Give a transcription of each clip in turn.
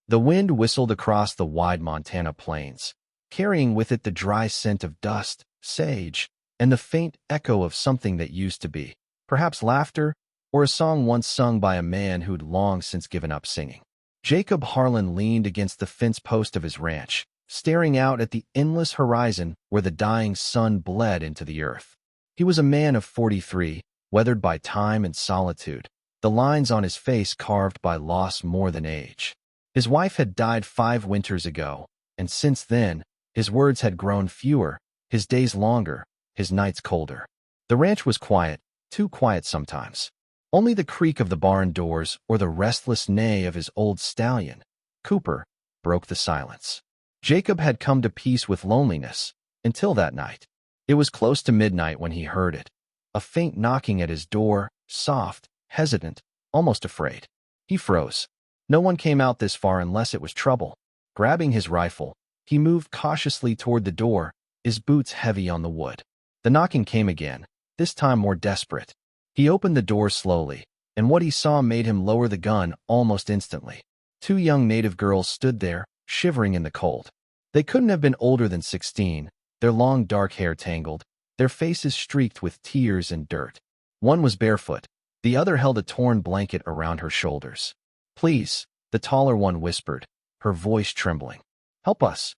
The wind whistled across the wide Montana plains, carrying with it the dry scent of dust, sage, and the faint echo of something that used to be, perhaps laughter, or a song once sung by a man who'd long since given up singing. Jacob Harlan leaned against the fence post of his ranch, staring out at the endless horizon where the dying sun bled into the earth. He was a man of 43, weathered by time and solitude, the lines on his face carved by loss more than age. His wife had died 5 winters ago, and since then, his words had grown fewer, his days longer, his nights colder. The ranch was quiet, too quiet sometimes. Only the creak of the barn doors or the restless neigh of his old stallion, Cooper, broke the silence. Jacob had come to peace with loneliness, until that night. It was close to midnight when he heard it. A faint knocking at his door, soft, hesitant, almost afraid. He froze. No one came out this far unless it was trouble. Grabbing his rifle, he moved cautiously toward the door, his boots heavy on the wood. The knocking came again, this time more desperate. He opened the door slowly, and what he saw made him lower the gun almost instantly. 2 young native girls stood there, shivering in the cold. They couldn't have been older than 16, their long dark hair tangled, their faces streaked with tears and dirt. One was barefoot, the other held a torn blanket around her shoulders. "Please," the taller one whispered, her voice trembling. "Help us."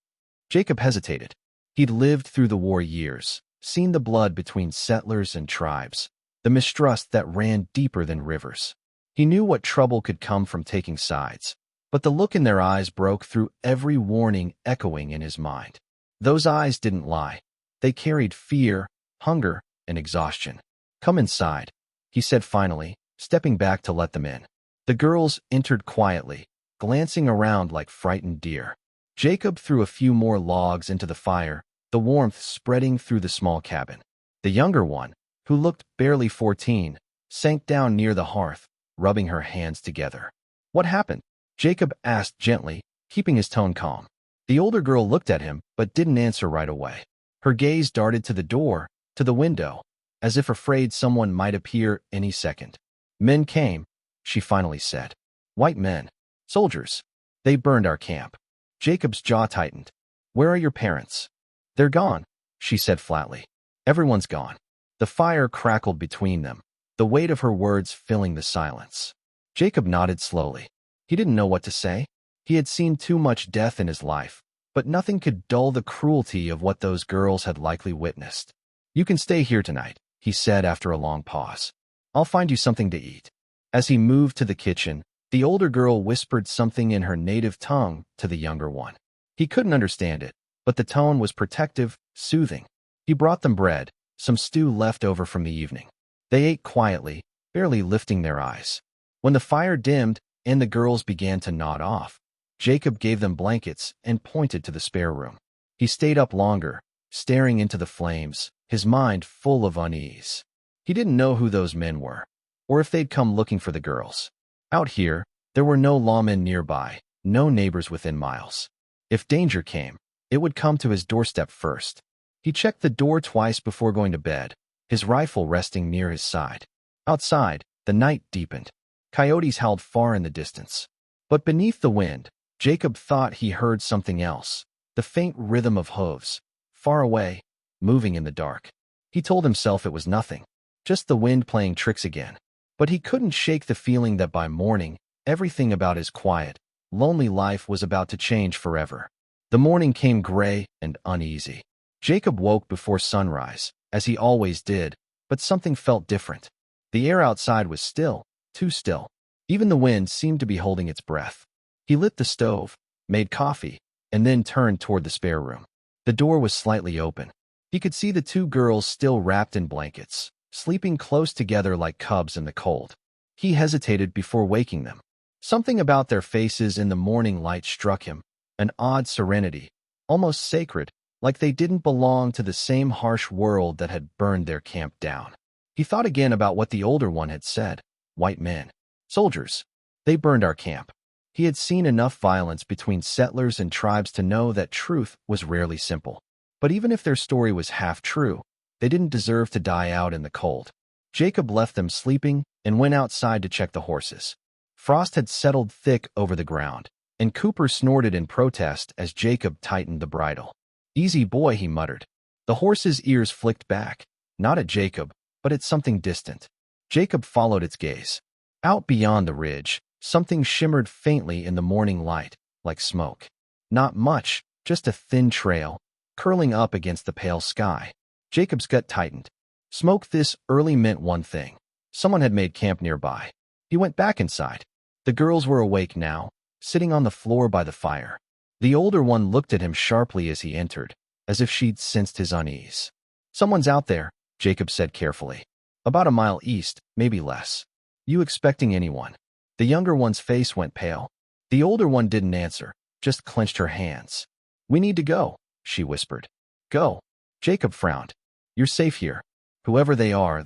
Jacob hesitated. He'd lived through the war years, seen the blood between settlers and tribes, the mistrust that ran deeper than rivers. He knew what trouble could come from taking sides, but the look in their eyes broke through every warning echoing in his mind. Those eyes didn't lie. They carried fear, hunger, and exhaustion. "Come inside," he said finally, stepping back to let them in. The girls entered quietly, glancing around like frightened deer. Jacob threw a few more logs into the fire, the warmth spreading through the small cabin. The younger one, who looked barely 14, sank down near the hearth, rubbing her hands together. "What happened?" Jacob asked gently, keeping his tone calm. The older girl looked at him but didn't answer right away. Her gaze darted to the door, to the window, as if afraid someone might appear any second. "Men came," she finally said. "White men. Soldiers. They burned our camp." Jacob's jaw tightened. "Where are your parents?" "They're gone," she said flatly. "Everyone's gone." The fire crackled between them, the weight of her words filling the silence. Jacob nodded slowly. He didn't know what to say. He had seen too much death in his life, but nothing could dull the cruelty of what those girls had likely witnessed. "You can stay here tonight," he said after a long pause. "I'll find you something to eat." As he moved to the kitchen, the older girl whispered something in her native tongue to the younger one. He couldn't understand it, but the tone was protective, soothing. He brought them bread, some stew left over from the evening. They ate quietly, barely lifting their eyes. When the fire dimmed and the girls began to nod off, Jacob gave them blankets and pointed to the spare room. He stayed up longer, staring into the flames, his mind full of unease. He didn't know who those men were, or if they'd come looking for the girls. Out here, there were no lawmen nearby, no neighbors within miles. If danger came, it would come to his doorstep first. He checked the door twice before going to bed, his rifle resting near his side. Outside, the night deepened. Coyotes howled far in the distance. But beneath the wind, Jacob thought he heard something else, the faint rhythm of hooves, far away, moving in the dark. He told himself it was nothing, just the wind playing tricks again. But he couldn't shake the feeling that by morning, everything about his quiet, lonely life was about to change forever. The morning came gray and uneasy. Jacob woke before sunrise, as he always did, but something felt different. The air outside was still, too still. Even the wind seemed to be holding its breath. He lit the stove, made coffee, and then turned toward the spare room. The door was slightly open. He could see the 2 girls still wrapped in blankets, sleeping close together like cubs in the cold. He hesitated before waking them. Something about their faces in the morning light struck him, an odd serenity, almost sacred, like they didn't belong to the same harsh world that had burned their camp down. He thought again about what the older one had said. White men. Soldiers. They burned our camp. He had seen enough violence between settlers and tribes to know that truth was rarely simple. But even if their story was half true, they didn't deserve to die out in the cold. Jacob left them sleeping and went outside to check the horses. Frost had settled thick over the ground, and Cooper snorted in protest as Jacob tightened the bridle. "Easy boy," he muttered. The horse's ears flicked back, not at Jacob, but at something distant. Jacob followed its gaze. Out beyond the ridge, something shimmered faintly in the morning light, like smoke. Not much, just a thin trail, curling up against the pale sky. Jacob's gut tightened. Smoke this early meant one thing. Someone had made camp nearby. He went back inside. The girls were awake now, sitting on the floor by the fire. The older one looked at him sharply as he entered, as if she'd sensed his unease. "Someone's out there," Jacob said carefully. "About a mile east, maybe less. You expecting anyone?" The younger one's face went pale. The older one didn't answer, just clenched her hands. "We need to go," she whispered. "Go." Jacob frowned. "You're safe here. Whoever they are,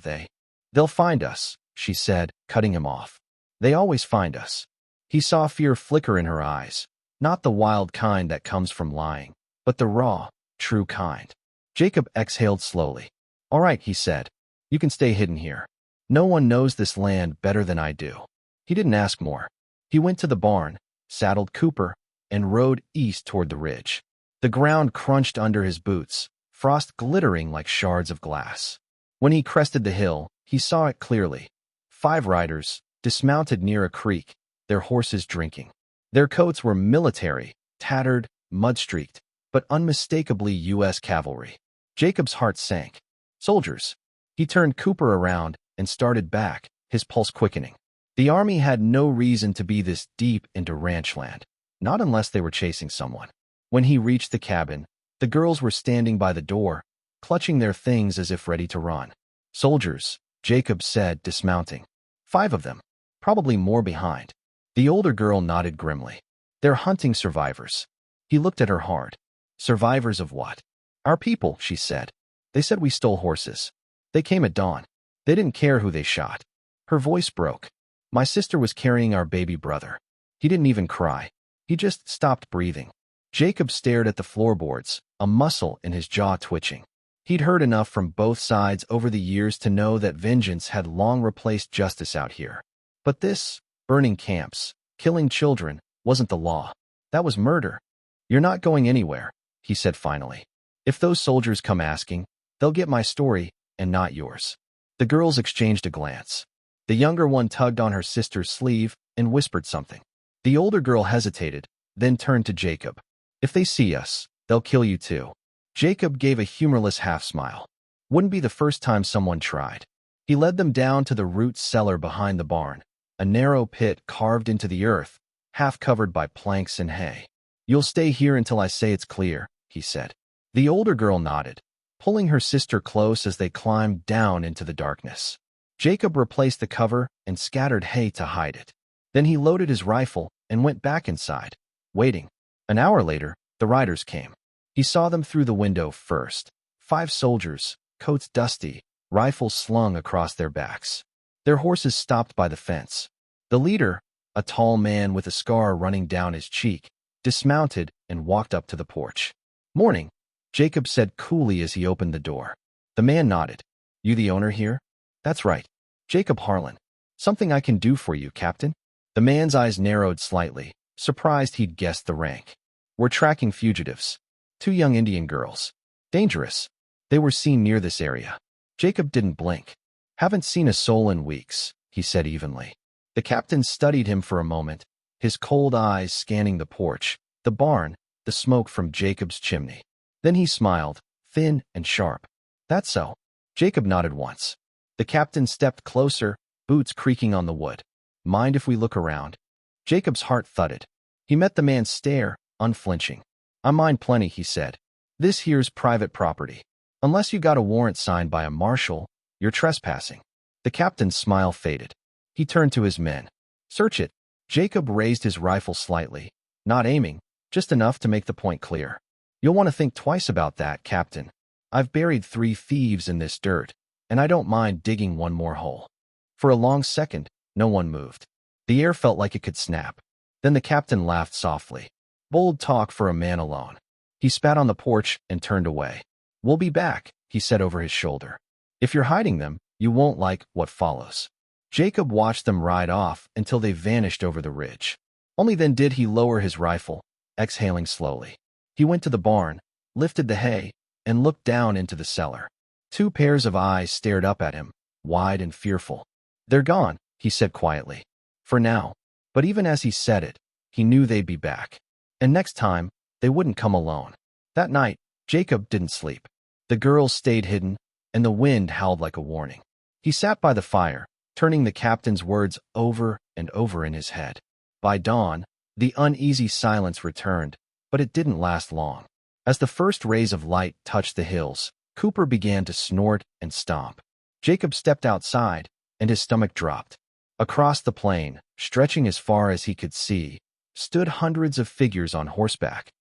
they'll find us," she said, cutting him off. "They always find us." He saw fear flicker in her eyes, not the wild kind that comes from lying, but the raw, true kind. Jacob exhaled slowly. "All right," he said. "You can stay hidden here. No one knows this land better than I do." He didn't ask more. He went to the barn, saddled Cooper, and rode east toward the ridge. The ground crunched under his boots, frost glittering like shards of glass. When he crested the hill, he saw it clearly. 5 riders, dismounted near a creek, their horses drinking. Their coats were military, tattered, mud-streaked, but unmistakably U.S. cavalry. Jacob's heart sank. Soldiers. He turned Cooper around and started back, his pulse quickening. The army had no reason to be this deep into ranch land, not unless they were chasing someone. When he reached the cabin, the girls were standing by the door, clutching their things as if ready to run. "Soldiers," Jacob said, dismounting. 5 of them, probably more behind. The older girl nodded grimly. "They're hunting survivors." He looked at her hard. "Survivors of what?" "Our people," she said. "They said we stole horses. They came at dawn. They didn't care who they shot." Her voice broke. "My sister was carrying our baby brother. He didn't even cry. He just stopped breathing." Jacob stared at the floorboards, a muscle in his jaw twitching. He'd heard enough from both sides over the years to know that vengeance had long replaced justice out here. But this, burning camps, killing children, wasn't the law. That was murder. "You're not going anywhere," he said finally. "If those soldiers come asking, they'll get my story and not yours." The girls exchanged a glance. The younger one tugged on her sister's sleeve and whispered something. The older girl hesitated, then turned to Jacob. "If they see us, they'll kill you too." Jacob gave a humorless half-smile. Wouldn't be the first time someone tried. He led them down to the root cellar behind the barn, a narrow pit carved into the earth, half covered by planks and hay. "You'll stay here until I say it's clear," he said. The older girl nodded, pulling her sister close as they climbed down into the darkness. Jacob replaced the cover and scattered hay to hide it. Then he loaded his rifle and went back inside, waiting. An hour later, the riders came. He saw them through the window first. 5 soldiers, coats dusty, rifles slung across their backs. Their horses stopped by the fence. The leader, a tall man with a scar running down his cheek, dismounted and walked up to the porch. "Morning," Jacob said coolly as he opened the door. The man nodded. "You the owner here?" "That's right. Jacob Harlan. Something I can do for you, Captain?" The man's eyes narrowed slightly, surprised he'd guessed the rank. "We're tracking fugitives. 2 young Indian girls. Dangerous. They were seen near this area." Jacob didn't blink. "Haven't seen a soul in weeks," he said evenly. The captain studied him for a moment, his cold eyes scanning the porch, the barn, the smoke from Jacob's chimney. Then he smiled, thin and sharp. "That's so." Jacob nodded once. The captain stepped closer, boots creaking on the wood. "Mind if we look around?" Jacob's heart thudded. He met the man's stare, unflinching. "I mind plenty," he said. "This here's private property. Unless you got a warrant signed by a marshal, you're trespassing." The captain's smile faded. He turned to his men. "Search it." Jacob raised his rifle slightly, not aiming, just enough to make the point clear. "You'll want to think twice about that, Captain. I've buried 3 thieves in this dirt, and I don't mind digging one more hole." For a long second, no one moved. The air felt like it could snap. Then the captain laughed softly. Bold talk for a man alone. He spat on the porch and turned away. "We'll be back," he said over his shoulder. "If you're hiding them, you won't like what follows." Jacob watched them ride off until they vanished over the ridge. Only then did he lower his rifle, exhaling slowly. He went to the barn, lifted the hay, and looked down into the cellar. Two pairs of eyes stared up at him, wide and fearful. "They're gone," he said quietly. "For now." But even as he said it, he knew they'd be back. And next time, they wouldn't come alone. That night, Jacob didn't sleep. The girls stayed hidden, and the wind howled like a warning. He sat by the fire, turning the captain's words over and over in his head. By dawn, the uneasy silence returned, but it didn't last long. As the first rays of light touched the hills, Cooper began to snort and stomp. Jacob stepped outside, and his stomach dropped. Across the plain, stretching as far as he could see, stood hundreds of figures on horseback.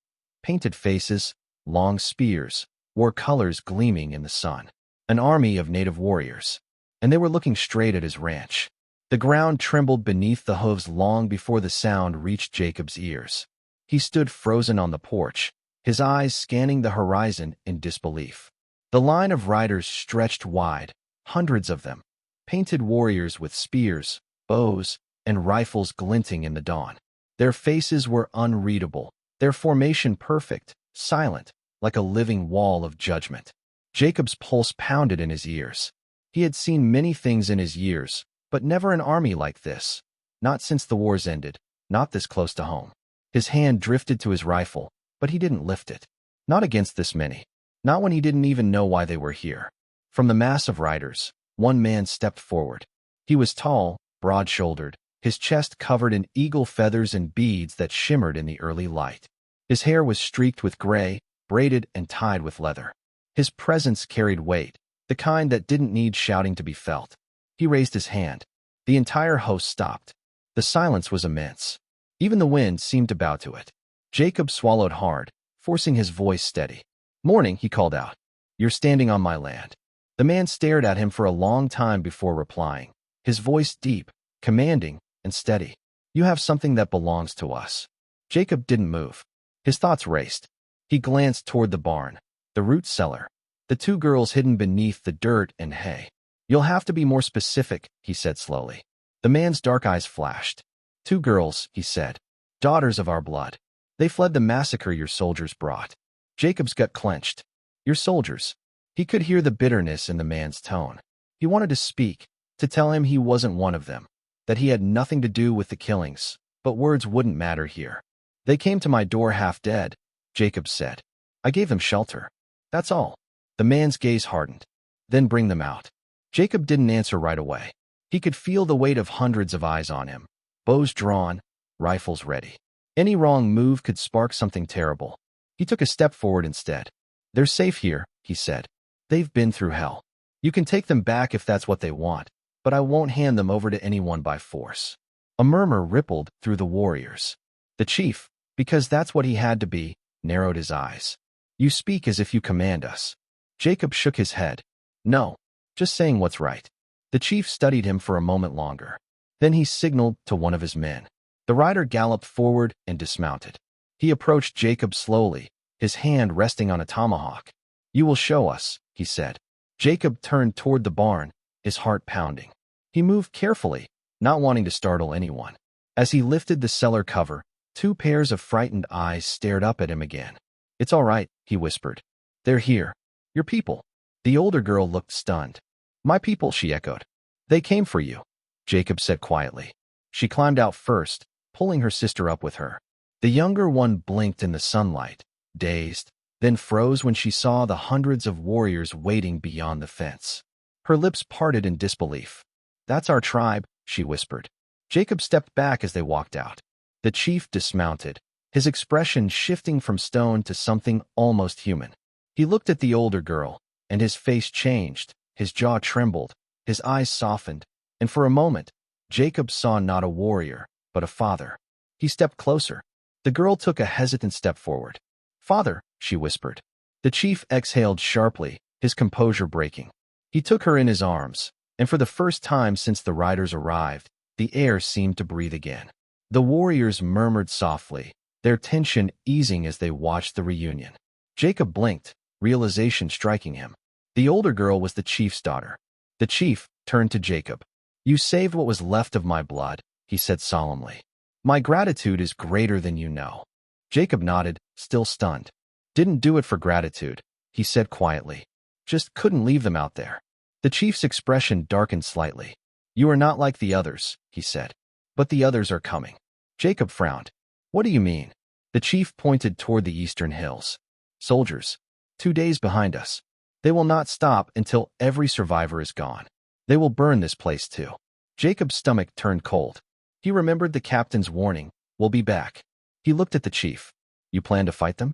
Painted faces, long spears, wore colors gleaming in the sun. An army of native warriors. And they were looking straight at his ranch. The ground trembled beneath the hooves long before the sound reached Jacob's ears. He stood frozen on the porch, his eyes scanning the horizon in disbelief. The line of riders stretched wide, hundreds of them, painted warriors with spears, bows, and rifles glinting in the dawn. Their faces were unreadable, their formation perfect, silent, like a living wall of judgment. Jacob's pulse pounded in his ears. He had seen many things in his years, but never an army like this. Not since the wars ended, not this close to home. His hand drifted to his rifle, but he didn't lift it. Not against this many. Not when he didn't even know why they were here. From the mass of riders, one man stepped forward. He was tall, broad-shouldered, his chest covered in eagle feathers and beads that shimmered in the early light. His hair was streaked with gray, braided and tied with leather. His presence carried weight, the kind that didn't need shouting to be felt. He raised his hand. The entire host stopped. The silence was immense. Even the wind seemed to bow to it. Jacob swallowed hard, forcing his voice steady. "Morning," he called out. "You're standing on my land." The man stared at him for a long time before replying, his voice deep, commanding, and steady. "You have something that belongs to us." Jacob didn't move. His thoughts raced. He glanced toward the barn, the root cellar, the two girls hidden beneath the dirt and hay. "You'll have to be more specific," he said slowly. The man's dark eyes flashed. "Two girls," he said, "daughters of our blood. They fled the massacre your soldiers brought." Jacob's gut clenched. "Your soldiers." He could hear the bitterness in the man's tone. He wanted to speak, to tell him he wasn't one of them, that he had nothing to do with the killings, but words wouldn't matter here. "They came to my door half dead," Jacob said. "I gave them shelter. That's all." The man's gaze hardened. "Then bring them out." Jacob didn't answer right away. He could feel the weight of hundreds of eyes on him, bows drawn, rifles ready. Any wrong move could spark something terrible. He took a step forward instead. "They're safe here," he said. "They've been through hell. You can take them back if that's what they want, but I won't hand them over to anyone by force." A murmur rippled through the warriors. The chief, because that's what he had to be, narrowed his eyes. "You speak as if you command us." Jacob shook his head. "No, just saying what's right." The chief studied him for a moment longer. Then he signaled to one of his men. The rider galloped forward and dismounted. He approached Jacob slowly, his hand resting on a tomahawk. "You will show us," he said. Jacob turned toward the barn, his heart pounding. He moved carefully, not wanting to startle anyone. As he lifted the cellar cover, two pairs of frightened eyes stared up at him again. "It's all right," he whispered. "They're here. Your people." The older girl looked stunned. "My people," she echoed. "They came for you," Jacob said quietly. She climbed out first, pulling her sister up with her. The younger one blinked in the sunlight, dazed, then froze when she saw the hundreds of warriors waiting beyond the fence. Her lips parted in disbelief. "That's our tribe," she whispered. Jacob stepped back as they walked out. The chief dismounted, his expression shifting from stone to something almost human. He looked at the older girl, and his face changed, his jaw trembled, his eyes softened, and for a moment, Jacob saw not a warrior, but a father. He stepped closer. The girl took a hesitant step forward. "Father," she whispered. The chief exhaled sharply, his composure breaking. He took her in his arms, and for the first time since the riders arrived, the air seemed to breathe again. The warriors murmured softly, their tension easing as they watched the reunion. Jacob blinked, realization striking him. The older girl was the chief's daughter. The chief turned to Jacob. "You saved what was left of my blood," he said solemnly. My gratitude is greater than you know. Jacob nodded, still stunned. Didn't do it for gratitude, he said quietly. Just couldn't leave them out there. The chief's expression darkened slightly. You are not like the others, he said. But the others are coming. Jacob frowned. What do you mean? The chief pointed toward the eastern hills. Soldiers. 2 days behind us. They will not stop until every survivor is gone. They will burn this place too. Jacob's stomach turned cold. He remembered the captain's warning, we'll be back. He looked at the chief. You plan to fight them?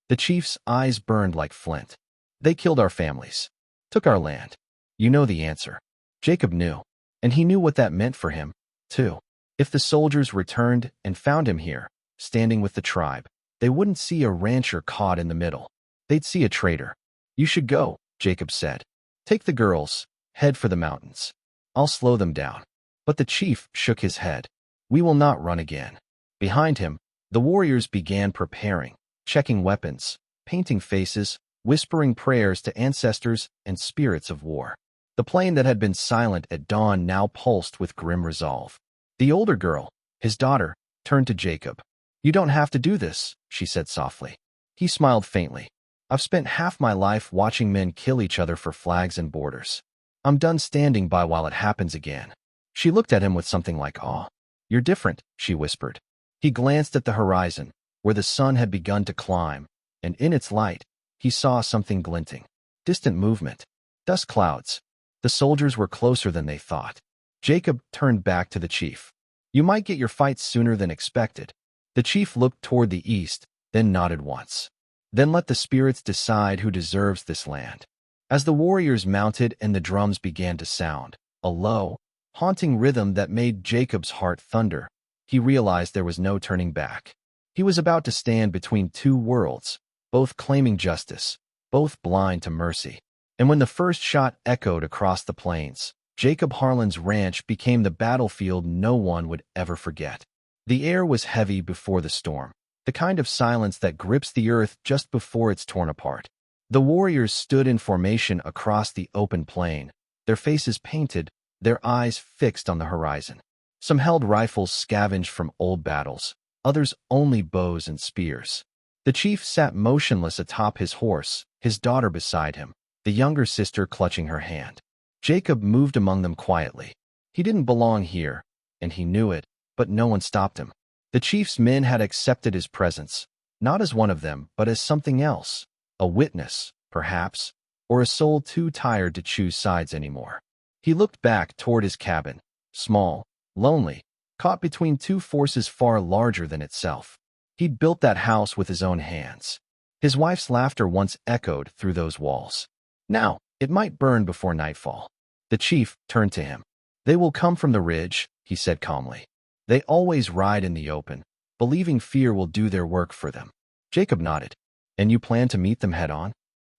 The chief's eyes burned like flint. They killed our families. Took our land. You know the answer. Jacob knew. And he knew what that meant for him, too. If the soldiers returned and found him here, standing with the tribe, they wouldn't see a rancher caught in the middle. They'd see a traitor. You should go, Jacob said. Take the girls, head for the mountains. I'll slow them down. But the chief shook his head. We will not run again. Behind him, the warriors began preparing, checking weapons, painting faces, whispering prayers to ancestors and spirits of war. The plain that had been silent at dawn now pulsed with grim resolve. The older girl, his daughter, turned to Jacob. You don't have to do this, she said softly. He smiled faintly. I've spent half my life watching men kill each other for flags and borders. I'm done standing by while it happens again. She looked at him with something like awe. You're different, she whispered. He glanced at the horizon, where the sun had begun to climb, and in its light, he saw something glinting. Distant movement. Dust clouds. The soldiers were closer than they thought. Jacob turned back to the chief. You might get your fight sooner than expected. The chief looked toward the east, then nodded once. Then let the spirits decide who deserves this land. As the warriors mounted and the drums began to sound, a low, haunting rhythm that made Jacob's heart thunder, he realized there was no turning back. He was about to stand between two worlds, both claiming justice, both blind to mercy. And when the first shot echoed across the plains, Jacob Harlan's ranch became the battlefield no one would ever forget. The air was heavy before the storm, the kind of silence that grips the earth just before it's torn apart. The warriors stood in formation across the open plain, their faces painted, their eyes fixed on the horizon. Some held rifles scavenged from old battles, others only bows and spears. The chief sat motionless atop his horse, his daughter beside him, the younger sister clutching her hand. Jacob moved among them quietly. He didn't belong here, and he knew it, but no one stopped him. The chief's men had accepted his presence, not as one of them, but as something else. A witness, perhaps, or a soul too tired to choose sides anymore. He looked back toward his cabin, small, lonely, caught between two forces far larger than itself. He'd built that house with his own hands. His wife's laughter once echoed through those walls. Now, it might burn before nightfall. The chief turned to him. They will come from the ridge, he said calmly. They always ride in the open, believing fear will do their work for them. Jacob nodded. And you plan to meet them head-on?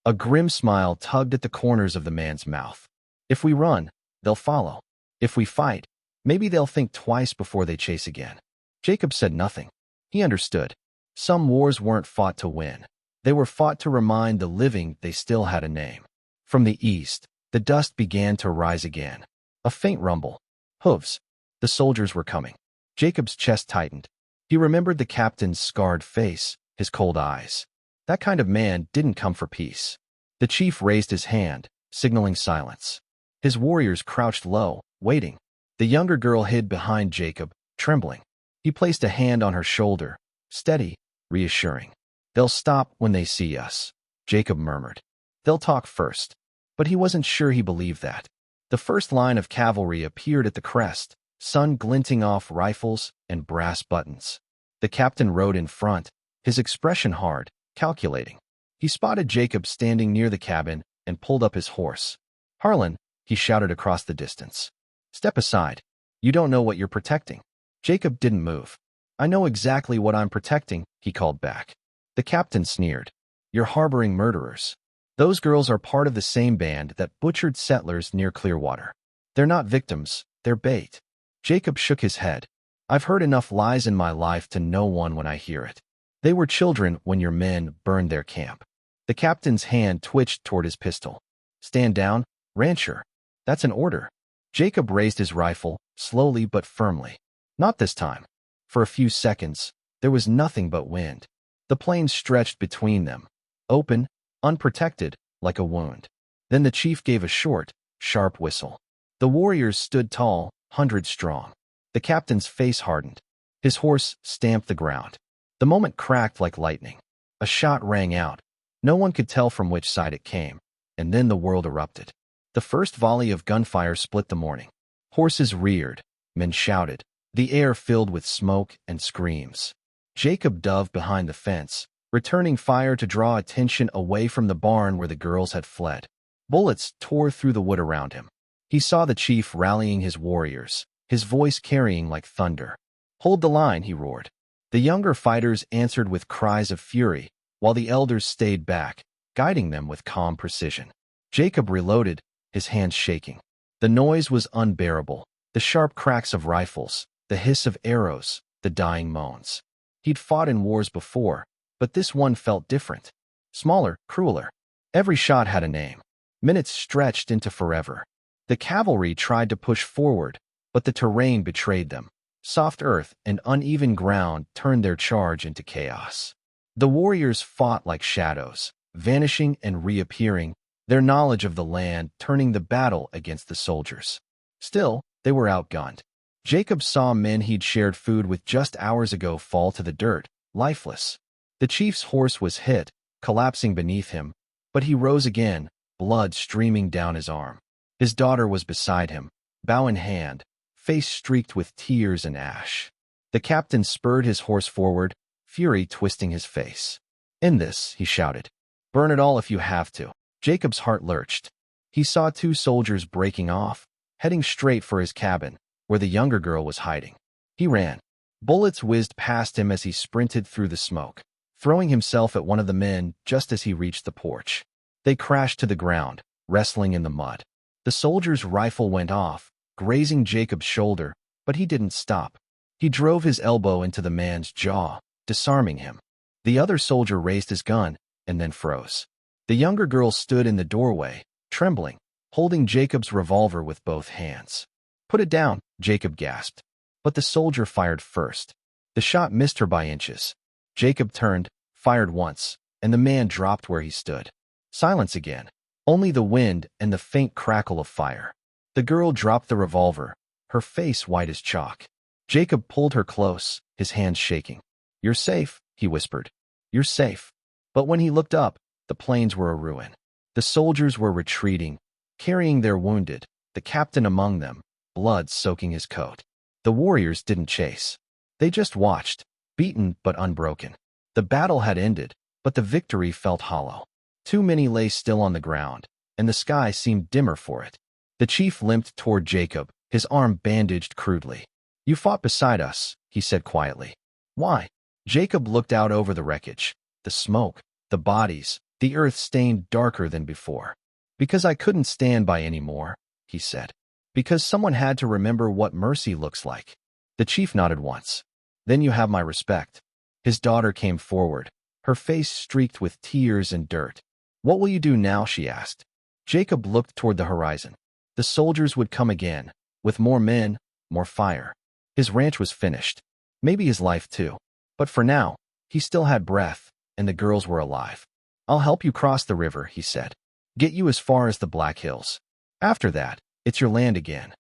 A grim smile tugged at the corners of the man's mouth. If we run, they'll follow. If we fight, maybe they'll think twice before they chase again. Jacob said nothing. He understood. Some wars weren't fought to win. They were fought to remind the living they still had a name. From the east, the dust began to rise again. A faint rumble. Hooves. The soldiers were coming. Jacob's chest tightened. He remembered the captain's scarred face, his cold eyes. That kind of man didn't come for peace. The chief raised his hand, signaling silence. His warriors crouched low, waiting. The younger girl hid behind Jacob, trembling. He placed a hand on her shoulder, steady, reassuring. They'll stop when they see us, Jacob murmured. They'll talk first. But he wasn't sure he believed that. The first line of cavalry appeared at the crest, sun glinting off rifles and brass buttons. The captain rode in front, his expression hard, calculating. He spotted Jacob standing near the cabin and pulled up his horse. Harlan, he shouted across the distance. Step aside. You don't know what you're protecting. Jacob didn't move. I know exactly what I'm protecting, he called back. The captain sneered. You're harboring murderers. Those girls are part of the same band that butchered settlers near Clearwater. They're not victims, they're bait. Jacob shook his head. I've heard enough lies in my life to know one when I hear it. They were children when your men burned their camp. The captain's hand twitched toward his pistol. Stand down, rancher. That's an order. Jacob raised his rifle, slowly but firmly. Not this time. For a few seconds, there was nothing but wind. The plains stretched between them, open, unprotected, like a wound. Then the chief gave a short, sharp whistle. The warriors stood tall, 100 strong. The captain's face hardened. His horse stamped the ground. The moment cracked like lightning. A shot rang out. No one could tell from which side it came, and then the world erupted. The first volley of gunfire split the morning. Horses reared, men shouted, the air filled with smoke and screams. Jacob dove behind the fence, returning fire to draw attention away from the barn where the girls had fled. Bullets tore through the wood around him. He saw the chief rallying his warriors, his voice carrying like thunder. "Hold the line," he roared. The younger fighters answered with cries of fury, while the elders stayed back, guiding them with calm precision. Jacob reloaded, his hands shaking. The noise was unbearable, the sharp cracks of rifles, the hiss of arrows, the dying moans. He'd fought in wars before, but this one felt different. Smaller, crueler. Every shot had a name. Minutes stretched into forever. The cavalry tried to push forward, but the terrain betrayed them. Soft earth and uneven ground turned their charge into chaos. The warriors fought like shadows, vanishing and reappearing, their knowledge of the land turning the battle against the soldiers. Still, they were outgunned. Jacob saw men he'd shared food with just hours ago fall to the dirt, lifeless. The chief's horse was hit, collapsing beneath him, but he rose again, blood streaming down his arm. His daughter was beside him, bow in hand, face streaked with tears and ash. The captain spurred his horse forward, fury twisting his face. "End this," he shouted. "Burn it all if you have to." Jacob's heart lurched. He saw two soldiers breaking off, heading straight for his cabin, where the younger girl was hiding. He ran. Bullets whizzed past him as he sprinted through the smoke, throwing himself at one of the men just as he reached the porch. They crashed to the ground, wrestling in the mud. The soldier's rifle went off, grazing Jacob's shoulder, but he didn't stop. He drove his elbow into the man's jaw, disarming him. The other soldier raised his gun, and then froze. The younger girl stood in the doorway, trembling, holding Jacob's revolver with both hands. "Put it down," Jacob gasped. But the soldier fired first. The shot missed her by inches. Jacob turned, fired once, and the man dropped where he stood. Silence again. Only the wind and the faint crackle of fire. The girl dropped the revolver, her face white as chalk. Jacob pulled her close, his hands shaking. "You're safe," he whispered. "You're safe." But when he looked up, the plains were a ruin. The soldiers were retreating, carrying their wounded, the captain among them, blood soaking his coat. The warriors didn't chase. They just watched, beaten but unbroken. The battle had ended, but the victory felt hollow. Too many lay still on the ground, and the sky seemed dimmer for it. The chief limped toward Jacob, his arm bandaged crudely. "You fought beside us," he said quietly. "Why?" Jacob looked out over the wreckage, the smoke, the bodies, the earth stained darker than before. "Because I couldn't stand by anymore," he said. "Because someone had to remember what mercy looks like." The chief nodded once. "Then you have my respect." His daughter came forward, her face streaked with tears and dirt. "What will you do now?" she asked. Jacob looked toward the horizon. The soldiers would come again, with more men, more fire. His ranch was finished. Maybe his life too. But for now, he still had breath, and the girls were alive. "I'll help you cross the river," he said. "Get you as far as the Black Hills. After that, it's your land again."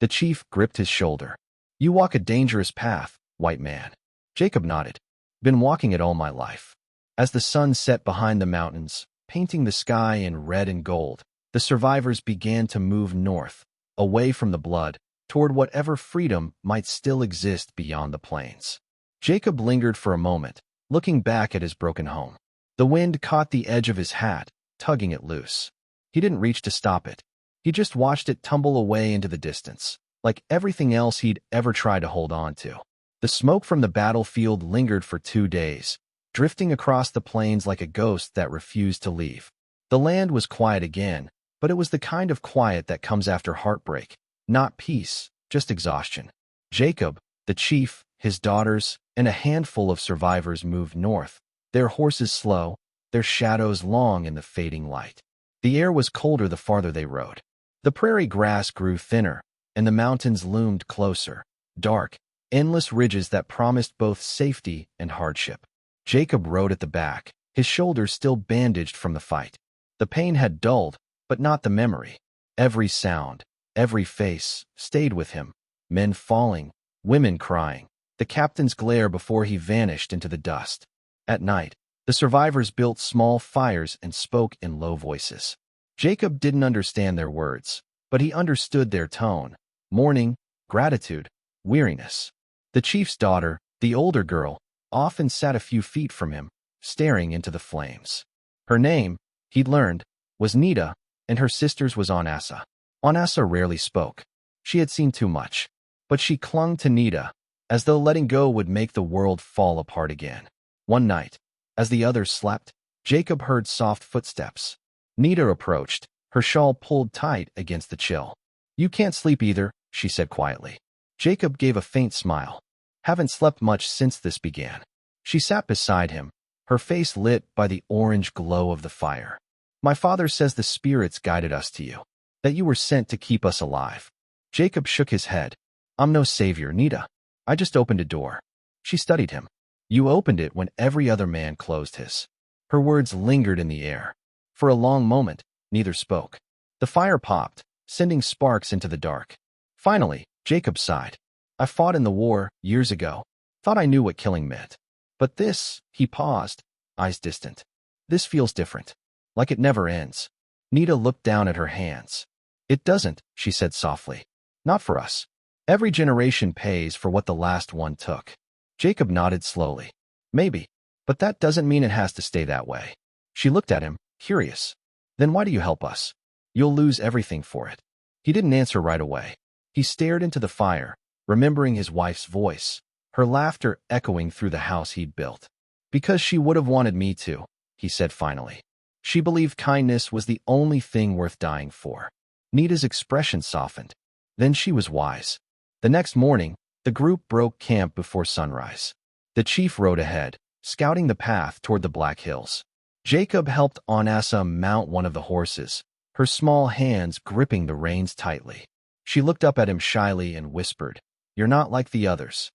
The chief gripped his shoulder. "You walk a dangerous path, white man." Jacob nodded. "Been walking it all my life." As the sun set behind the mountains, painting the sky in red and gold, the survivors began to move north, away from the blood, toward whatever freedom might still exist beyond the plains. Jacob lingered for a moment, looking back at his broken home. The wind caught the edge of his hat, tugging it loose. He didn't reach to stop it. He just watched it tumble away into the distance, like everything else he'd ever tried to hold on to. The smoke from the battlefield lingered for 2 days, drifting across the plains like a ghost that refused to leave. The land was quiet again, but it was the kind of quiet that comes after heartbreak, not peace, just exhaustion. Jacob, the chief, his daughters, and a handful of survivors moved north, their horses slow, their shadows long in the fading light. The air was colder the farther they rode. The prairie grass grew thinner, and the mountains loomed closer, dark, endless ridges that promised both safety and hardship. Jacob rode at the back, his shoulders still bandaged from the fight. The pain had dulled, but not the memory. Every sound, every face stayed with him. Men falling, women crying, the captain's glare before he vanished into the dust. At night, the survivors built small fires and spoke in low voices. Jacob didn't understand their words, but he understood their tone: mourning, gratitude, weariness. The chief's daughter, the older girl, often sat a few feet from him, staring into the flames. Her name, he'd learned, was Nita, and her sister's was Onassa. Onassa rarely spoke. She had seen too much, but she clung to Nita, as though letting go would make the world fall apart again. One night, as the others slept, Jacob heard soft footsteps. Nita approached, her shawl pulled tight against the chill. "You can't sleep either," she said quietly. Jacob gave a faint smile. "Haven't slept much since this began." She sat beside him, her face lit by the orange glow of the fire. "My father says the spirits guided us to you, that you were sent to keep us alive." Jacob shook his head. "I'm no savior, Nita. I just opened a door." She studied him. "You opened it when every other man closed his." Her words lingered in the air. For a long moment, neither spoke. The fire popped, sending sparks into the dark. Finally, Jacob sighed. "I fought in the war, years ago. Thought I knew what killing meant. But this," he paused, eyes distant. "This feels different. Like it never ends." Nita looked down at her hands. "It doesn't," she said softly. "Not for us. Every generation pays for what the last one took." Jacob nodded slowly. "Maybe, but that doesn't mean it has to stay that way." She looked at him, curious. "Then why do you help us? You'll lose everything for it." He didn't answer right away. He stared into the fire, remembering his wife's voice, her laughter echoing through the house he'd built. "Because she would have wanted me to," he said finally. "She believed kindness was the only thing worth dying for." Nita's expression softened. Then she was wise. The next morning, the group broke camp before sunrise. The chief rode ahead, scouting the path toward the Black Hills. Jacob helped Onassa mount one of the horses, her small hands gripping the reins tightly. She looked up at him shyly and whispered, "You're not like the others."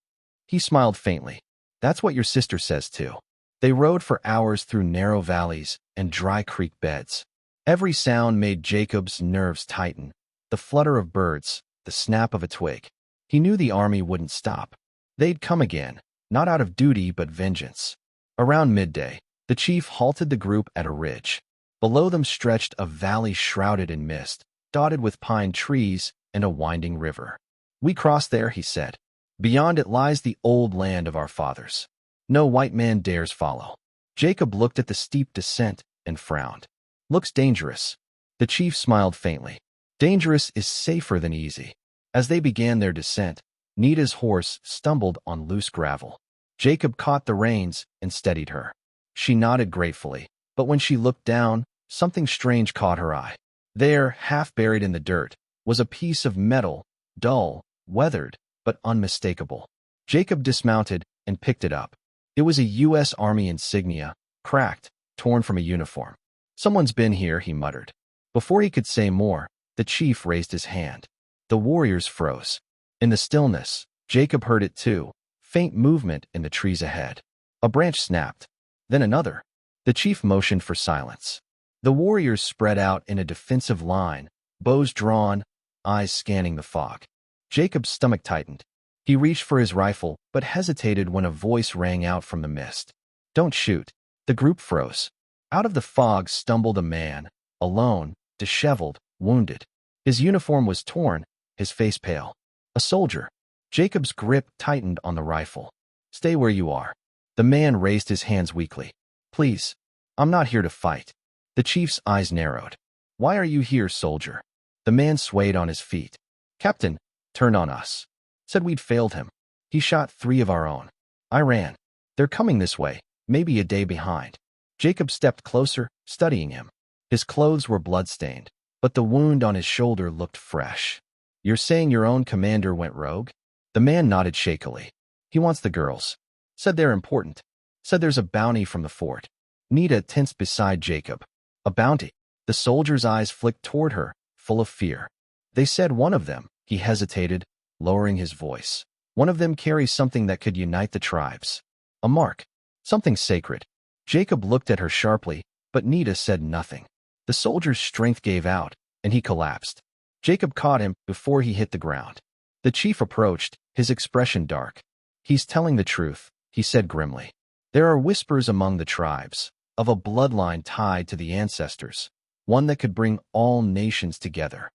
He smiled faintly. "That's what your sister says too." They rode for hours through narrow valleys and dry creek beds. Every sound made Jacob's nerves tighten: the flutter of birds, the snap of a twig. He knew the army wouldn't stop. They'd come again, not out of duty but vengeance. Around midday, the chief halted the group at a ridge. Below them stretched a valley shrouded in mist, dotted with pine trees and a winding river. "We cross there," he said. "Beyond it lies the old land of our fathers. No white man dares follow." Jacob looked at the steep descent and frowned. "Looks dangerous." The chief smiled faintly. "Dangerous is safer than easy." As they began their descent, Nita's horse stumbled on loose gravel. Jacob caught the reins and steadied her. She nodded gratefully, but when she looked down, something strange caught her eye. There, half buried in the dirt, was a piece of metal, dull, weathered, but unmistakable. Jacob dismounted and picked it up. It was a U.S. Army insignia, cracked, torn from a uniform. "Someone's been here," he muttered. Before he could say more, the chief raised his hand. The warriors froze. In the stillness, Jacob heard it too: faint movement in the trees ahead. A branch snapped. Then another. The chief motioned for silence. The warriors spread out in a defensive line, bows drawn, eyes scanning the fog. Jacob's stomach tightened. He reached for his rifle, but hesitated when a voice rang out from the mist. "Don't shoot." The group froze. Out of the fog stumbled a man, alone, disheveled, wounded. His uniform was torn, his face pale. A soldier. Jacob's grip tightened on the rifle. "Stay where you are." The man raised his hands weakly. "Please, I'm not here to fight." The chief's eyes narrowed. "Why are you here, soldier?" The man swayed on his feet. "Captain turned on us. Said we'd failed him. He shot 3 of our own. I ran. They're coming this way, maybe a day behind." Jacob stepped closer, studying him. His clothes were bloodstained, but the wound on his shoulder looked fresh. "You're saying your own commander went rogue?" The man nodded shakily. "He wants the girls. Said they're important. Said there's a bounty from the fort." Nita tensed beside Jacob. "A bounty?" The soldier's eyes flicked toward her, full of fear. "They said one of them." He hesitated, lowering his voice. One of them carries something that could unite the tribes. A mark. Something sacred. Jacob looked at her sharply, but Nita said nothing. The soldier's strength gave out, and he collapsed. Jacob caught him before he hit the ground. The chief approached, his expression dark. "He's telling the truth," he said grimly. "There are whispers among the tribes, of a bloodline tied to the ancestors, one that could bring all nations together."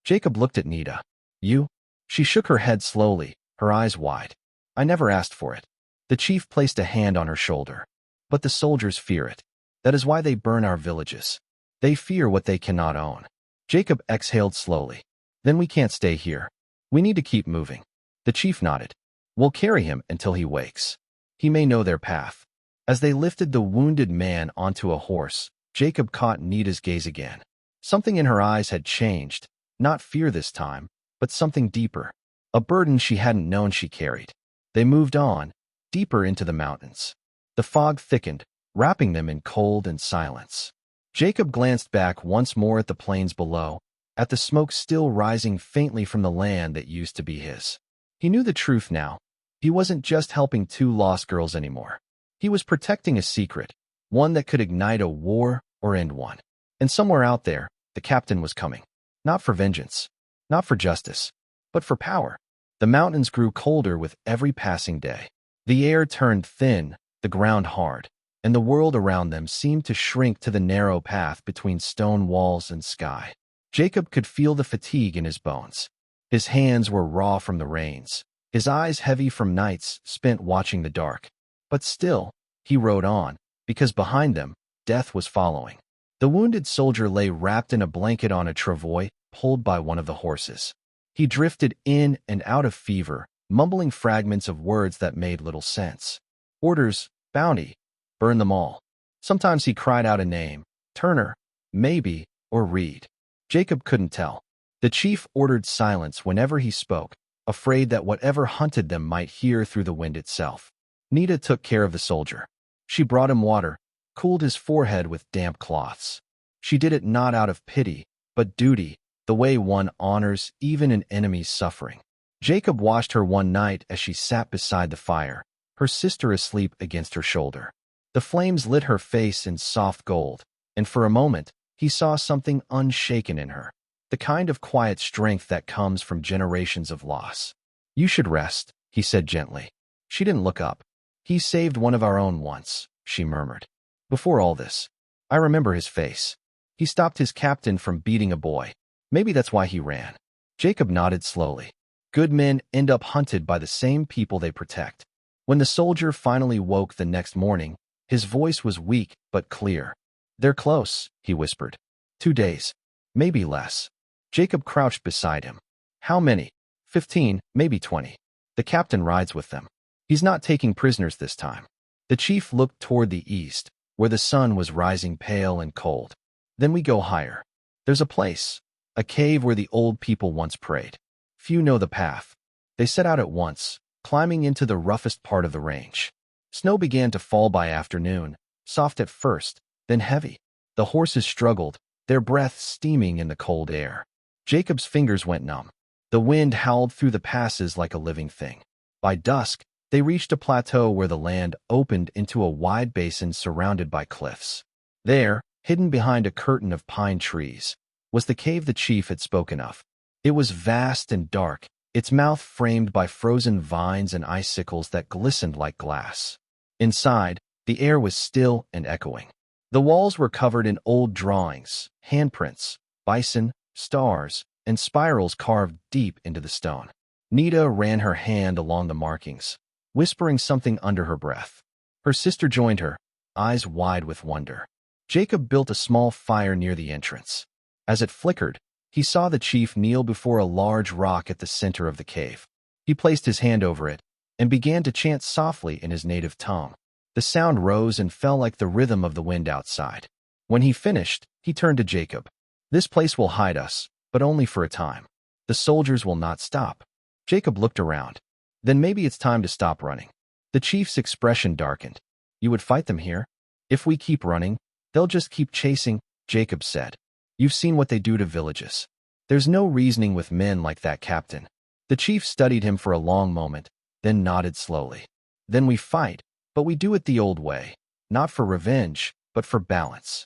Jacob looked at Nita. "You?" She shook her head slowly, her eyes wide. "I never asked for it." The chief placed a hand on her shoulder. "But the soldiers fear it. That is why they burn our villages. They fear what they cannot own." Jacob exhaled slowly. "Then we can't stay here. We need to keep moving." The chief nodded. "We'll carry him until he wakes. He may know their path." As they lifted the wounded man onto a horse, Jacob caught Nita's gaze again. Something in her eyes had changed, not fear this time, but something deeper. A burden she hadn't known she carried. They moved on, deeper into the mountains. The fog thickened, wrapping them in cold and silence. Jacob glanced back once more at the plains below, at the smoke still rising faintly from the land that used to be his. He knew the truth now. He wasn't just helping two lost girls anymore. He was protecting a secret, one that could ignite a war or end one. And somewhere out there, the captain was coming. Not for vengeance, not for justice, but for power. The mountains grew colder with every passing day. The air turned thin, the ground hard, and the world around them seemed to shrink to the narrow path between stone walls and sky. Jacob could feel the fatigue in his bones. His hands were raw from the reins, his eyes heavy from nights spent watching the dark. But still, he rode on, because behind them, death was following. The wounded soldier lay wrapped in a blanket on a travois, pulled by one of the horses. He drifted in and out of fever, mumbling fragments of words that made little sense. Orders, bounty, burn them all. Sometimes he cried out a name, Turner, maybe, or Reed. Jacob couldn't tell. The chief ordered silence whenever he spoke, afraid that whatever hunted them might hear through the wind itself. Nita took care of the soldier. She brought him water, cooled his forehead with damp cloths. She did it not out of pity, but duty, the way one honors even an enemy's suffering. Jacob watched her one night as she sat beside the fire, her sister asleep against her shoulder. The flames lit her face in soft gold, and for a moment, he saw something unshaken in her, the kind of quiet strength that comes from generations of loss. "You should rest," he said gently. She didn't look up. "He saved one of our own once," she murmured. "Before all this. I remember his face. He stopped his captain from beating a boy. Maybe that's why he ran." Jacob nodded slowly. Good men end up hunted by the same people they protect. When the soldier finally woke the next morning, his voice was weak but clear. "They're close," he whispered. 2 days. Maybe less. Jacob crouched beside him. "How many?" 15, maybe 20. "The captain rides with them. He's not taking prisoners this time." The chief looked toward the east, where the sun was rising pale and cold. "Then we go higher. There's a place, a cave where the old people once prayed. Few know the path." They set out at once, climbing into the roughest part of the range. Snow began to fall by afternoon, soft at first, then heavy. The horses struggled, their breath steaming in the cold air. Jacob's fingers went numb. The wind howled through the passes like a living thing. By dusk, they reached a plateau where the land opened into a wide basin surrounded by cliffs. There, hidden behind a curtain of pine trees, was the cave the chief had spoken of. It was vast and dark, its mouth framed by frozen vines and icicles that glistened like glass. Inside, the air was still and echoing. The walls were covered in old drawings, handprints, bison, stars, and spirals carved deep into the stone. Nita ran her hand along the markings, whispering something under her breath. Her sister joined her, eyes wide with wonder. Jacob built a small fire near the entrance. As it flickered, he saw the chief kneel before a large rock at the center of the cave. He placed his hand over it and began to chant softly in his native tongue. The sound rose and fell like the rhythm of the wind outside. When he finished, he turned to Jacob. "This place will hide us, but only for a time. The soldiers will not stop." Jacob looked around. "Then maybe it's time to stop running." The chief's expression darkened. "You would fight them here? If we keep running, they'll just keep chasing," Jacob said. "You've seen what they do to villages. There's no reasoning with men like that, Captain." The chief studied him for a long moment, then nodded slowly. Then we fight, but we do it the old way, not for revenge, but for balance.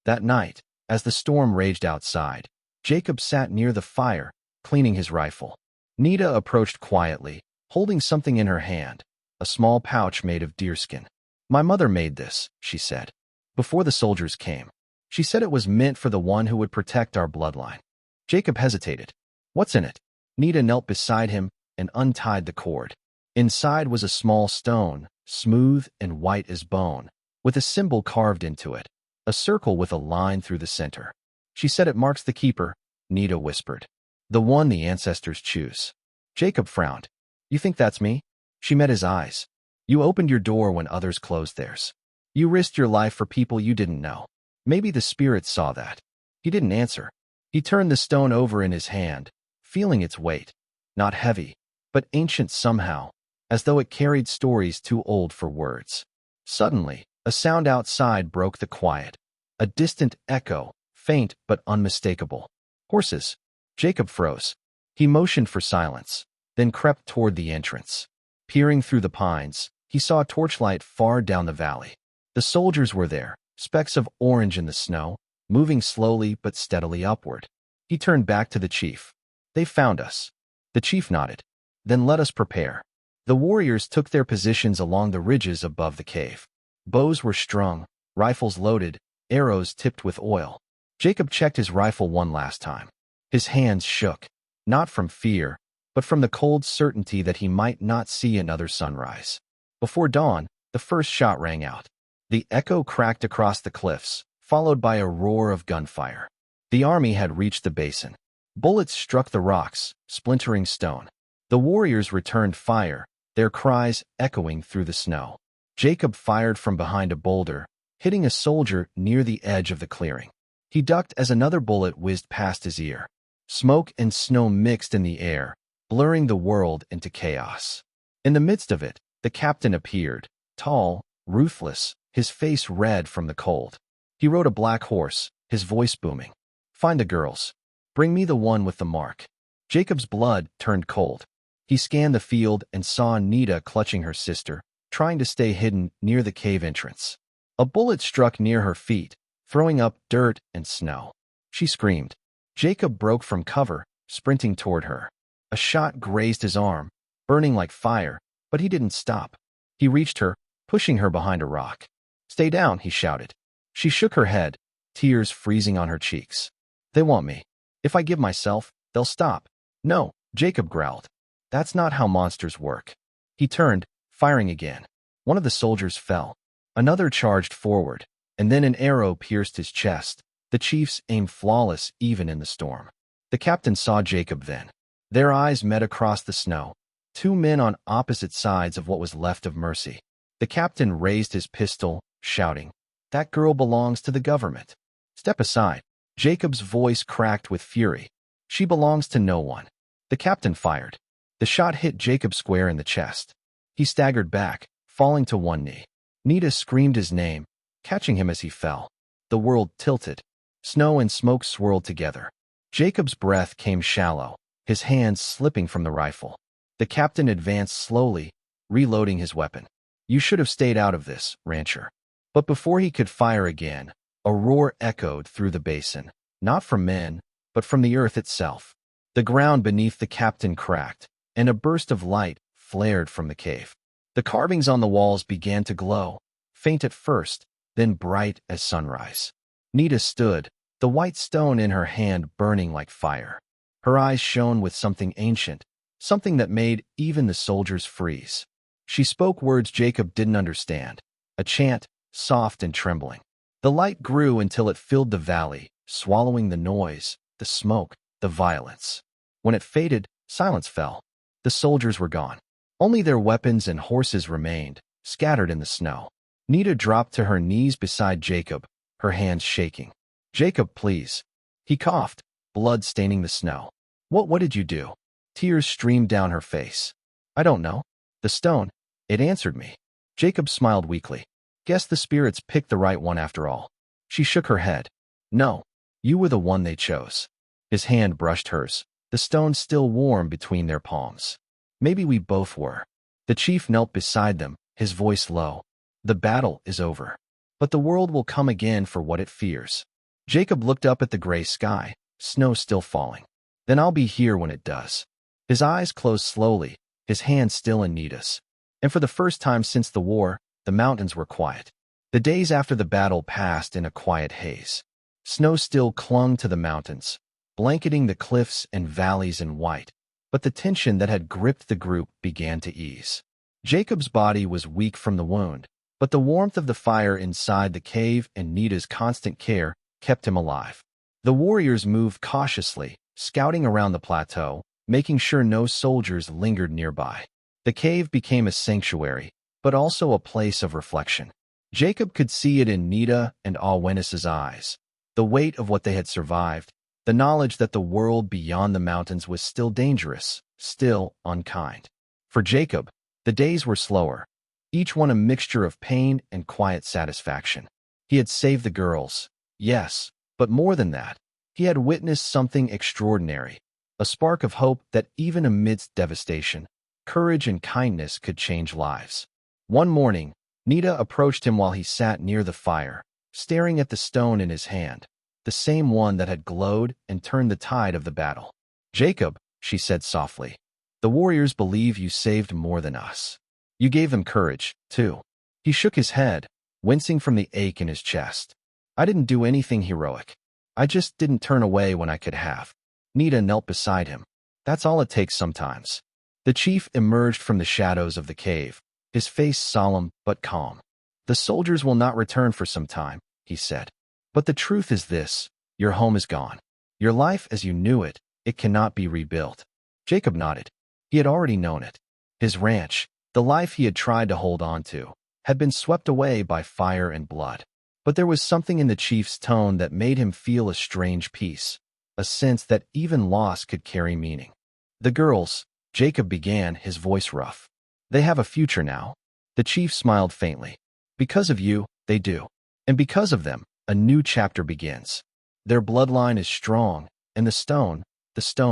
That night, as the storm raged outside, Jacob sat near the fire, cleaning his rifle. Nita approached quietly, holding something in her hand, a small pouch made of deerskin. My mother made this, she said, before the soldiers came. She said it was meant for the one who would protect our bloodline. Jacob hesitated. What's in it? Nita knelt beside him and untied the cord. Inside was a small stone, smooth and white as bone, with a symbol carved into it, a circle with a line through the center. She said it marks the keeper, Nita whispered. The one the ancestors choose. Jacob frowned. You think that's me? She met his eyes. You opened your door when others closed theirs. You risked your life for people you didn't know. Maybe the spirits saw that. He didn't answer. He turned the stone over in his hand, feeling its weight. Not heavy, but ancient somehow, as though it carried stories too old for words. Suddenly, a sound outside broke the quiet. A distant echo, faint but unmistakable. Horses. Jacob froze. He motioned for silence, then crept toward the entrance. Peering through the pines, he saw a torchlight far down the valley. The soldiers were there, specks of orange in the snow, moving slowly but steadily upward. He turned back to the chief. They found us. The chief nodded. Then let us prepare. The warriors took their positions along the ridges above the cave. Bows were strung, rifles loaded, arrows tipped with oil. Jacob checked his rifle one last time. His hands shook, not from fear, but from the cold certainty that he might not see another sunrise. Before dawn, the first shot rang out. The echo cracked across the cliffs, followed by a roar of gunfire. The army had reached the basin. Bullets struck the rocks, splintering stone. The warriors returned fire, their cries echoing through the snow. Jacob fired from behind a boulder, hitting a soldier near the edge of the clearing. He ducked as another bullet whizzed past his ear. Smoke and snow mixed in the air, blurring the world into chaos. In the midst of it, the captain appeared, tall, ruthless, his face red from the cold. He rode a black horse, his voice booming. Find the girls. Bring me the one with the mark. Jacob's blood turned cold. He scanned the field and saw Nita clutching her sister, trying to stay hidden near the cave entrance. A bullet struck near her feet, throwing up dirt and snow. She screamed. Jacob broke from cover, sprinting toward her. A shot grazed his arm, burning like fire, but he didn't stop. He reached her, pushing her behind a rock. Stay down, he shouted. She shook her head, tears freezing on her cheeks. They want me. If I give myself, they'll stop. No, Jacob growled. That's not how monsters work. He turned, firing again. One of the soldiers fell. Another charged forward, and then an arrow pierced his chest. The chief's aim flawless even in the storm. The captain saw Jacob then. Their eyes met across the snow. Two men on opposite sides of what was left of mercy. The captain raised his pistol, shouting, That girl belongs to the government. Step aside. Jacob's voice cracked with fury. She belongs to no one. The captain fired. The shot hit Jacob square in the chest. He staggered back, falling to one knee. Nita screamed his name, catching him as he fell. The world tilted. Snow and smoke swirled together. Jacob's breath came shallow, his hands slipping from the rifle. The captain advanced slowly, reloading his weapon. You should have stayed out of this, rancher. But before he could fire again, a roar echoed through the basin, not from men, but from the earth itself. The ground beneath the captain cracked, and a burst of light flared from the cave. The carvings on the walls began to glow, faint at first, then bright as sunrise. Nita stood, the white stone in her hand burning like fire. Her eyes shone with something ancient, something that made even the soldiers freeze. She spoke words Jacob didn't understand, a chant, soft and trembling. The light grew until it filled the valley, swallowing the noise, the smoke, the violence. When it faded, silence fell. The soldiers were gone. Only their weapons and horses remained, scattered in the snow. Nita dropped to her knees beside Jacob, her hands shaking. Jacob, please. He coughed, blood staining the snow. What did you do? Tears streamed down her face. I don't know. The stone. It answered me. Jacob smiled weakly. Guess the spirits picked the right one after all. She shook her head. No, you were the one they chose. His hand brushed hers, the stone still warm between their palms. Maybe we both were. The chief knelt beside them, his voice low. The battle is over. But the world will come again for what it fears. Jacob looked up at the gray sky, snow still falling. Then I'll be here when it does. His eyes closed slowly, his hand still in Nita's. And for the first time since the war, the mountains were quiet. The days after the battle passed in a quiet haze. Snow still clung to the mountains, blanketing the cliffs and valleys in white, but the tension that had gripped the group began to ease. Jacob's body was weak from the wound, but the warmth of the fire inside the cave and Nita's constant care kept him alive. The warriors moved cautiously, scouting around the plateau, making sure no soldiers lingered nearby. The cave became a sanctuary, but also a place of reflection. Jacob could see it in Nita and Alwenis's eyes. The weight of what they had survived, the knowledge that the world beyond the mountains was still dangerous, still unkind. For Jacob, the days were slower, each one a mixture of pain and quiet satisfaction. He had saved the girls, yes, but more than that, he had witnessed something extraordinary, a spark of hope that even amidst devastation, courage and kindness could change lives. One morning, Nita approached him while he sat near the fire, staring at the stone in his hand, the same one that had glowed and turned the tide of the battle. Jacob, she said softly, the warriors believe you saved more than us. You gave them courage, too. He shook his head, wincing from the ache in his chest. I didn't do anything heroic. I just didn't turn away when I could have. Nita knelt beside him. That's all it takes sometimes. The chief emerged from the shadows of the cave, his face solemn but calm. The soldiers will not return for some time, he said. But the truth is this, your home is gone. Your life as you knew it, it cannot be rebuilt. Jacob nodded. He had already known it. His ranch, the life he had tried to hold on to, had been swept away by fire and blood. But there was something in the chief's tone that made him feel a strange peace, a sense that even loss could carry meaning. The girls, Jacob began, his voice rough. They have a future now. The chief smiled faintly. Because of you, they do. And because of them, a new chapter begins. Their bloodline is strong, and the stone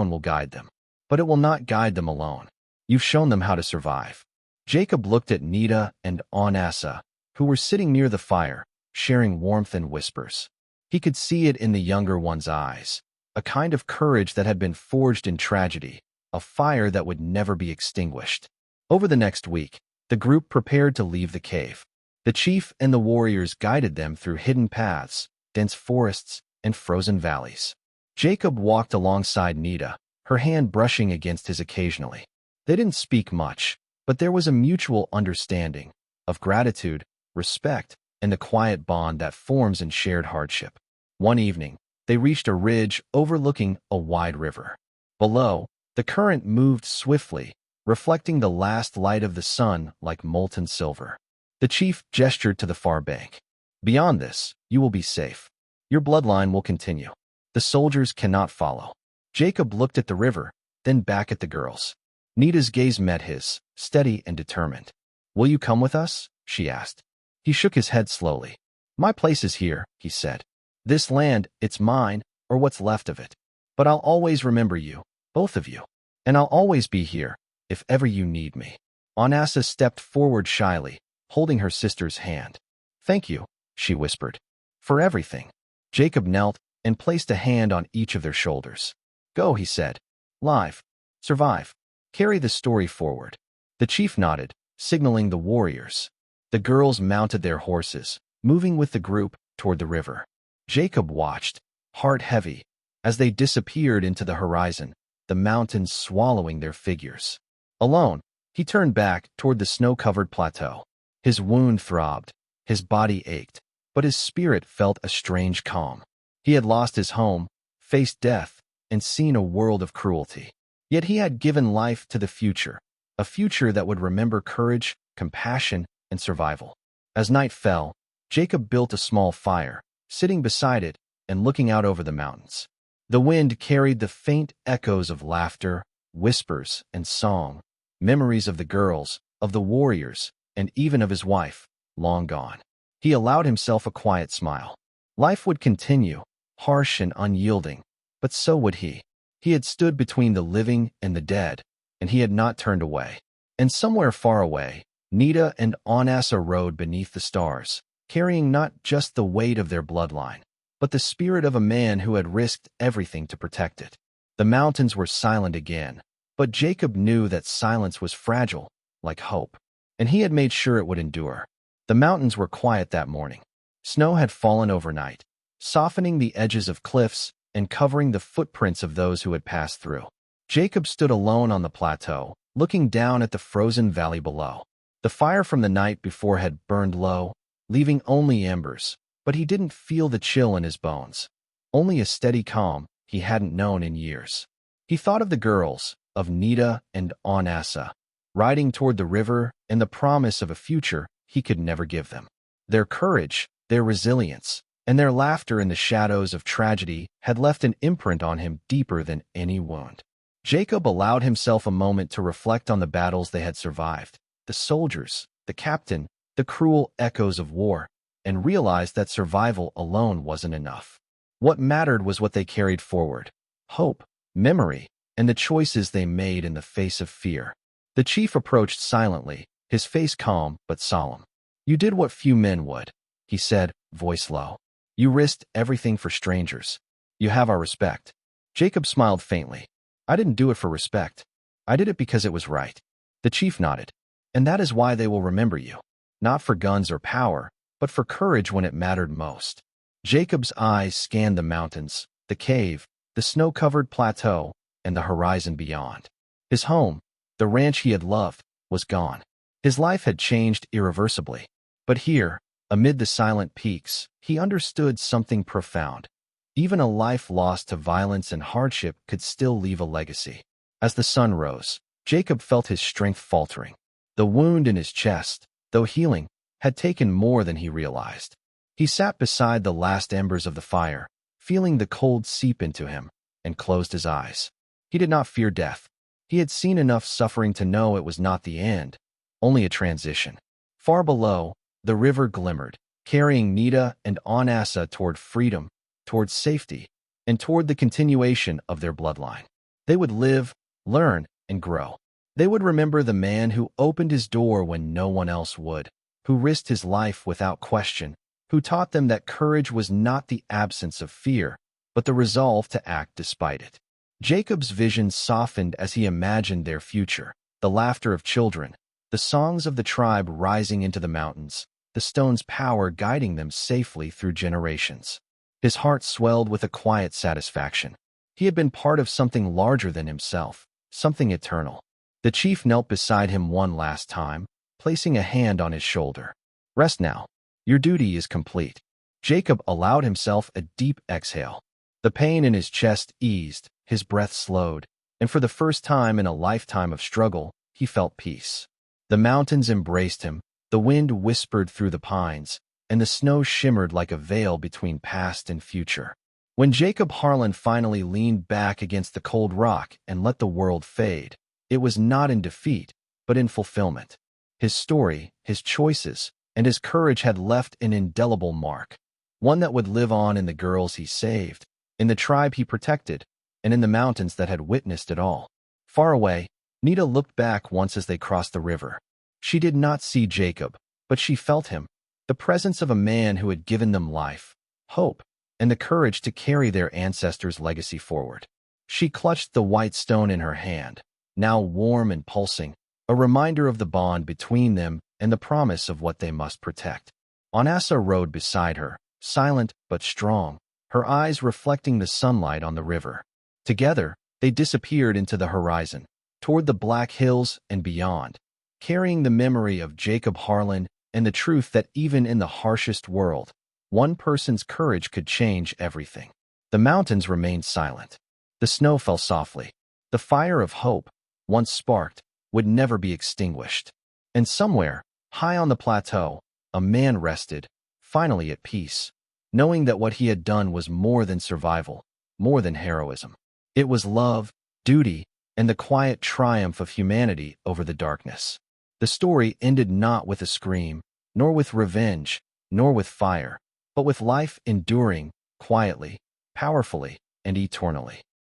will guide them. But it will not guide them alone. You've shown them how to survive. Jacob looked at Nita and Onasa, who were sitting near the fire, sharing warmth and whispers. He could see it in the younger one's eyes, a kind of courage that had been forged in tragedy, a fire that would never be extinguished. Over the next week, the group prepared to leave the cave. The chief and the warriors guided them through hidden paths, dense forests, and frozen valleys. Jacob walked alongside Nita, her hand brushing against his occasionally. They didn't speak much, but there was a mutual understanding of gratitude, respect, and the quiet bond that forms in shared hardship. One evening, they reached a ridge overlooking a wide river. Below, the current moved swiftly, reflecting the last light of the sun like molten silver. The chief gestured to the far bank. Beyond this, you will be safe. Your bloodline will continue. The soldiers cannot follow. Jacob looked at the river, then back at the girls. Nita's gaze met his, steady and determined. Will you come with us? She asked. He shook his head slowly. My place is here, he said. This land, it's mine, or what's left of it. But I'll always remember you, both of you. And I'll always be here, if ever you need me. Onasa stepped forward shyly, holding her sister's hand. Thank you, she whispered. For everything. Jacob knelt and placed a hand on each of their shoulders. Go, he said. Live. Survive. Carry the story forward. The chief nodded, signaling the warriors. The girls mounted their horses, moving with the group toward the river. Jacob watched, heart heavy, as they disappeared into the horizon, the mountains swallowing their figures. Alone, he turned back toward the snow-covered plateau. His wound throbbed, his body ached, but his spirit felt a strange calm. He had lost his home, faced death, and seen a world of cruelty. Yet he had given life to the future, a future that would remember courage, compassion, and survival. As night fell, Jacob built a small fire, sitting beside it and looking out over the mountains. The wind carried the faint echoes of laughter, whispers, and song, memories of the girls, of the warriors, and even of his wife, long gone. He allowed himself a quiet smile. Life would continue, harsh and unyielding, but so would he. He had stood between the living and the dead, and he had not turned away. And somewhere far away, Nita and Onassa rode beneath the stars, carrying not just the weight of their bloodline, but the spirit of a man who had risked everything to protect it. The mountains were silent again, but Jacob knew that silence was fragile, like hope, and he had made sure it would endure. The mountains were quiet that morning. Snow had fallen overnight, softening the edges of cliffs and covering the footprints of those who had passed through. Jacob stood alone on the plateau, looking down at the frozen valley below. The fire from the night before had burned low, leaving only embers, but he didn't feel the chill in his bones, only a steady calm he hadn't known in years. He thought of the girls, of Nita and Onassa, riding toward the river and the promise of a future he could never give them. Their courage, their resilience, and their laughter in the shadows of tragedy had left an imprint on him deeper than any wound. Jacob allowed himself a moment to reflect on the battles they had survived, the soldiers, the captain, the cruel echoes of war, and realized that survival alone wasn't enough. What mattered was what they carried forward: hope, memory, and the choices they made in the face of fear. The chief approached silently, his face calm but solemn. "You did what few men would," he said, voice low. "You risked everything for strangers. You have our respect." Jacob smiled faintly. "I didn't do it for respect. I did it because it was right." The chief nodded. "And that is why they will remember you. Not for guns or power, but for courage when it mattered most." Jacob's eyes scanned the mountains, the cave, the snow-covered plateau, and the horizon beyond. His home, the ranch he had loved, was gone. His life had changed irreversibly. But here, amid the silent peaks, he understood something profound. Even a life lost to violence and hardship could still leave a legacy. As the sun rose, Jacob felt his strength faltering. The wound in his chest, though healing, had taken more than he realized. He sat beside the last embers of the fire, feeling the cold seep into him, and closed his eyes. He did not fear death. He had seen enough suffering to know it was not the end, only a transition. Far below, the river glimmered, carrying Nita and Onassa toward freedom, toward safety, and toward the continuation of their bloodline. They would live, learn, and grow. They would remember the man who opened his door when no one else would, who risked his life without question, who taught them that courage was not the absence of fear, but the resolve to act despite it. Jacob's vision softened as he imagined their future, the laughter of children, the songs of the tribe rising into the mountains, the stone's power guiding them safely through generations. His heart swelled with a quiet satisfaction. He had been part of something larger than himself, something eternal. The chief knelt beside him one last time, placing a hand on his shoulder. "Rest now. Your duty is complete." Jacob allowed himself a deep exhale. The pain in his chest eased, his breath slowed, and for the first time in a lifetime of struggle, he felt peace. The mountains embraced him, the wind whispered through the pines, and the snow shimmered like a veil between past and future. When Jacob Harlan finally leaned back against the cold rock and let the world fade, it was not in defeat, but in fulfillment. His story, his choices, and his courage had left an indelible mark, one that would live on in the girls he saved, in the tribe he protected, and in the mountains that had witnessed it all. Far away, Nita looked back once as they crossed the river. She did not see Jacob, but she felt him, the presence of a man who had given them life, hope, and the courage to carry their ancestors' legacy forward. She clutched the white stone in her hand, now warm and pulsing, a reminder of the bond between them and the promise of what they must protect. Onassa rode beside her, silent but strong, her eyes reflecting the sunlight on the river. Together, they disappeared into the horizon, toward the Black Hills and beyond, carrying the memory of Jacob Harlan and the truth that even in the harshest world, one person's courage could change everything. The mountains remained silent. The snow fell softly. The fire of hope, once sparked, would never be extinguished. And somewhere, high on the plateau, a man rested, finally at peace, knowing that what he had done was more than survival, more than heroism. It was love, duty, and the quiet triumph of humanity over the darkness. The story ended not with a scream, nor with revenge, nor with fire, but with life enduring, quietly, powerfully, and eternally.